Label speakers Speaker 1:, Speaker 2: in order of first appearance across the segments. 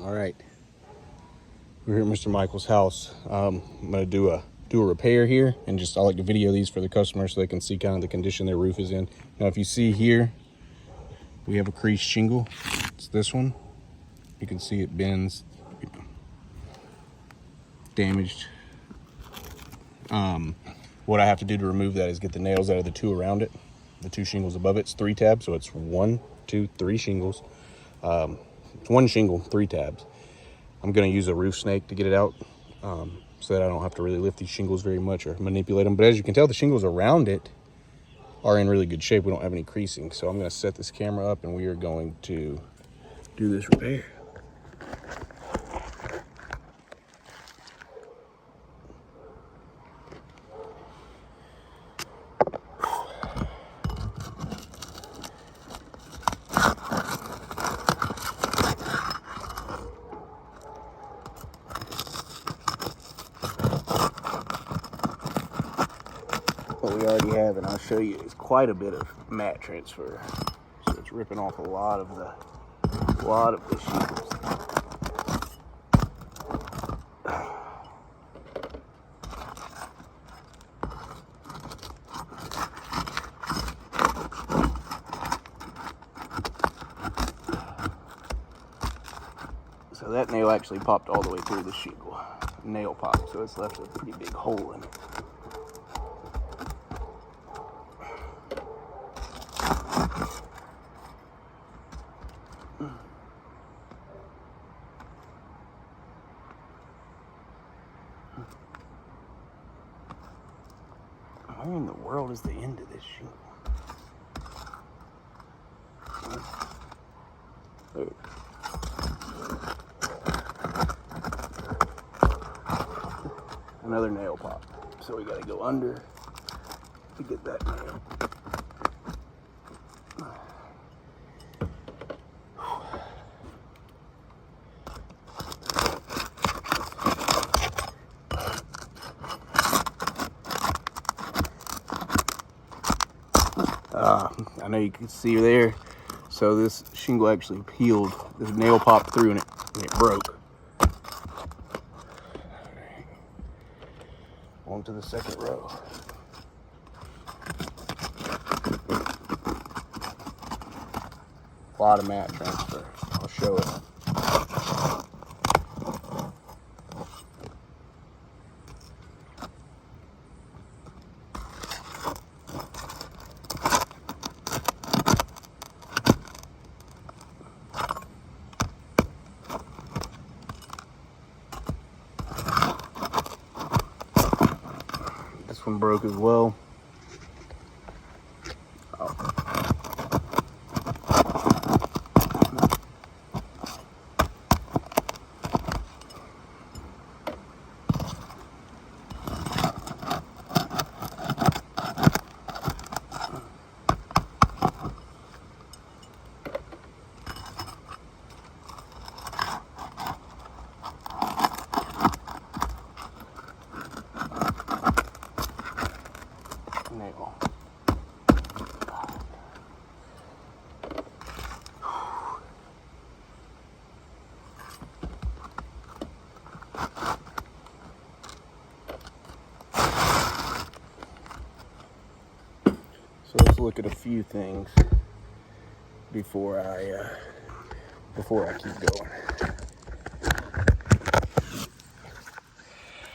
Speaker 1: All right, we're here at Mr. Michael's house. I'm gonna do a repair here, and I like to video these for the customers so they can see kind of the condition their roof is in. Now, if you see here, we have a creased shingle. It's this one. You can see it bends, damaged. What I have to do to remove that is get the nails out of the two around it. The two shingles above it's 3 tabs, so it's 1, 2, 3 shingles. It's 1 shingle, 3 tabs. I'm gonna use a roof snake to get it out, so that I don't have to really lift these shingles very much or manipulate them. But as you can tell, the shingles around it are in really good shape. We don't have any creasing. So I'm gonna set this camera up and we are going to do this repair. What we already have, and I'll show you, is quite a bit of mat transfer. So it's ripping off a lot of the shingles. So that nail actually popped all the way through the shingle. Nail pop, so it's left a pretty big hole in it. Where in the world is the end of this shingle? Oh. Another nail pop. So we gotta go under to get that nail. I know you can see there. So this shingle actually peeled. The nail popped through and it broke. On to the second row. A lot of mat transfer. I'll show it. This one broke as well. Nail. So let's look at a few things before I keep going.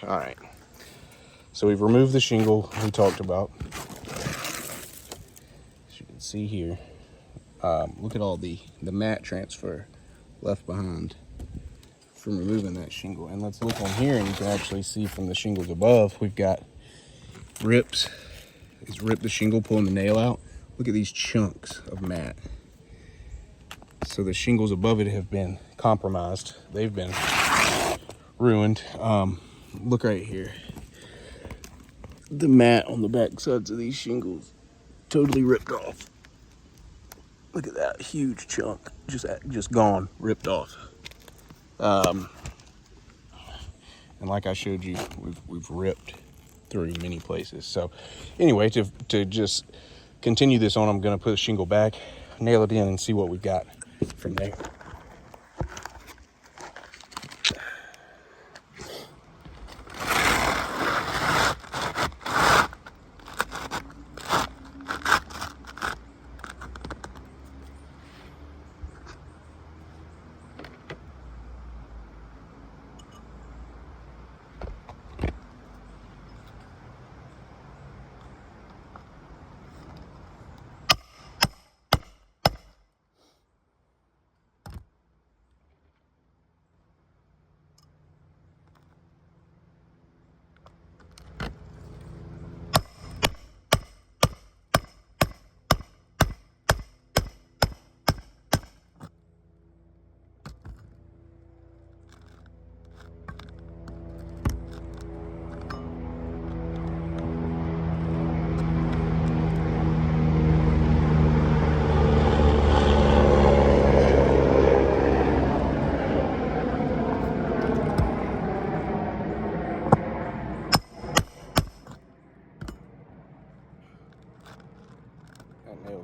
Speaker 1: All right. So we've removed the shingle we talked about. As you can see here, look at all the mat transfer left behind from removing that shingle. And let's look on here, and you can actually see from the shingles above, we've got rips. It's ripped the shingle, pulling the nail out. Look at these chunks of mat. So the shingles above it have been compromised. They've been ruined. Look right here. The mat on the back sides of these shingles totally ripped off. Look at that huge chunk, just gone, ripped off. And like I showed you, we've ripped through many places. So anyway, to just continue this on, I'm gonna put the shingle back, nail it in, and see what we've got from there.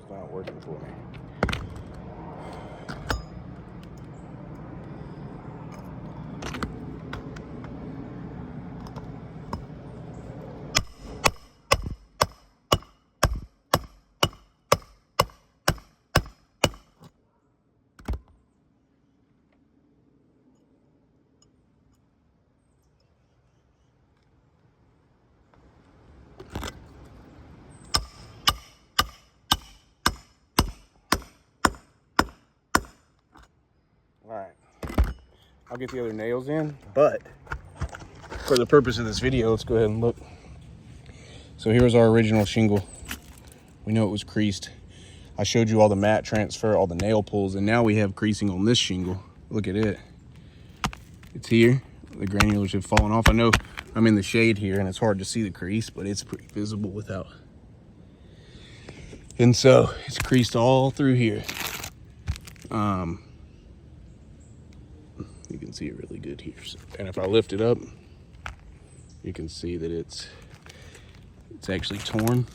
Speaker 1: not working for me. All right, I'll get the other nails in, but for the purpose of this video, let's go ahead and look. So here's our original shingle. We know it was creased. I showed you all the mat transfer, all the nail pulls, and now we have creasing on this shingle. Look at it. It's here. The granulars have fallen off. I know I'm in the shade here and it's hard to see the crease, but it's pretty visible without. And so it's creased all through here. You can see it really good here. And if I lift it up, you can see that it's actually torn.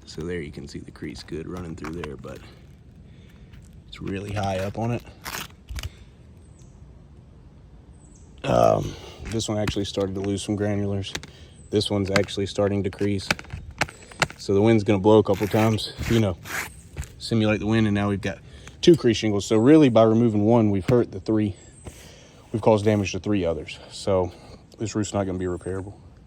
Speaker 1: So there you can see the crease good running through there, but it's really high up on it. This one actually started to lose some granulars. This one's actually starting to crease. So the wind's gonna blow a couple times, you know, simulate the wind, and now we've got 2 crease shingles. So really by removing one, we've hurt the 3. We've caused damage to 3 others. So this roof's not gonna be repairable.